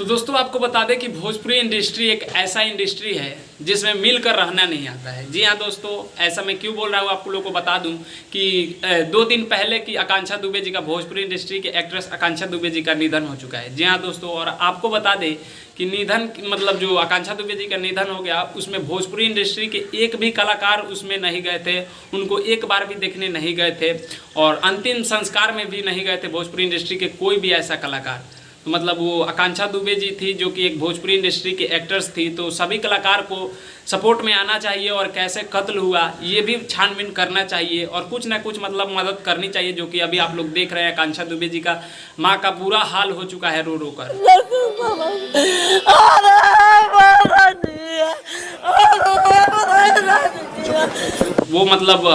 तो दोस्तों आपको बता दें कि भोजपुरी इंडस्ट्री एक ऐसा इंडस्ट्री है जिसमें मिलकर रहना नहीं आता है। जी हाँ दोस्तों, ऐसा मैं क्यों बोल रहा हूँ आपको लोगों को बता दूं कि 2 दिन पहले की आकांक्षा दुबे जी का, भोजपुरी इंडस्ट्री के एक्ट्रेस आकांक्षा दुबे जी का निधन हो चुका है। जी हाँ दोस्तों, और आपको बता दें कि निधन मतलब जो आकांक्षा दुबे जी का निधन हो गया, उसमें भोजपुरी इंडस्ट्री के एक भी कलाकार उसमें नहीं गए थे, उनको एक बार भी देखने नहीं गए थे और अंतिम संस्कार में भी नहीं गए थे भोजपुरी इंडस्ट्री के कोई भी ऐसा कलाकार। तो मतलब वो आकांक्षा दुबे जी थी जो कि एक भोजपुरी इंडस्ट्री के एक्टर्स थी, तो सभी कलाकार को सपोर्ट में आना चाहिए और कैसे कत्ल हुआ ये भी छानबीन करना चाहिए और कुछ ना कुछ मतलब मदद करनी चाहिए। जो कि अभी आप लोग देख रहे हैं आकांक्षा दुबे जी का माँ का बुरा हाल हो चुका है रो रो कर। वो मतलब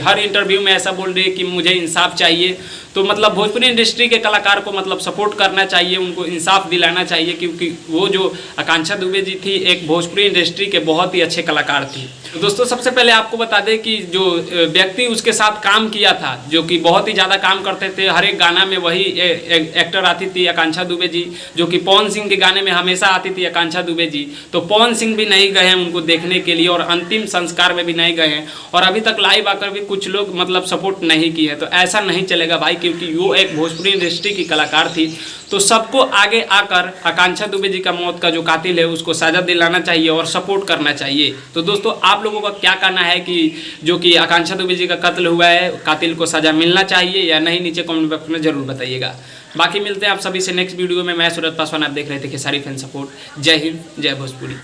हर इंटरव्यू में ऐसा बोल रही है कि मुझे इंसाफ चाहिए। तो मतलब भोजपुरी इंडस्ट्री के कलाकार को मतलब सपोर्ट करना चाहिए, उनको इंसाफ दिलाना चाहिए, क्योंकि वो जो आकांक्षा दुबे जी थी एक भोजपुरी इंडस्ट्री के बहुत ही अच्छे कलाकार थी। तो दोस्तों सबसे पहले आपको बता दें कि जो व्यक्ति उसके साथ काम किया था, जो कि बहुत ही ज़्यादा काम करते थे, हर एक गाना में वही एक्टर आती थी आकांक्षा दुबे जी, जो कि पवन सिंह के गाने में हमेशा आती थी आकांक्षा दुबे जी। तो पवन सिंह भी नहीं गए हैं उनको देखने के लिए और अंतिम संस्कार में भी नहीं गए हैं और अभी तक लाइव आकर भी कुछ लोग मतलब सपोर्ट नहीं किए हैं। तो ऐसा नहीं चलेगा भाई, क्योंकि वो एक भोजपुरी इंडस्ट्री की कलाकार थी। तो सबको आगे आकर आकांक्षा दुबे जी का मौत का जो कातिल है उसको सजा दिलाना चाहिए और सपोर्ट करना चाहिए। तो दोस्तों आप लोगों का क्या कहना है कि जो कि आकांक्षा दुबे जी का कत्ल हुआ है, कातिल को सजा मिलना चाहिए या नहीं, नीचे कमेंट बॉक्स में जरूर बताइएगा। बाकी मिलते हैं आप सभी से नेक्स्ट वीडियो में। मैं सूरज पासवान, आप देख रहे थे खेसारी फैन सपोर्ट। जय हिंद, जय भोजपुरी।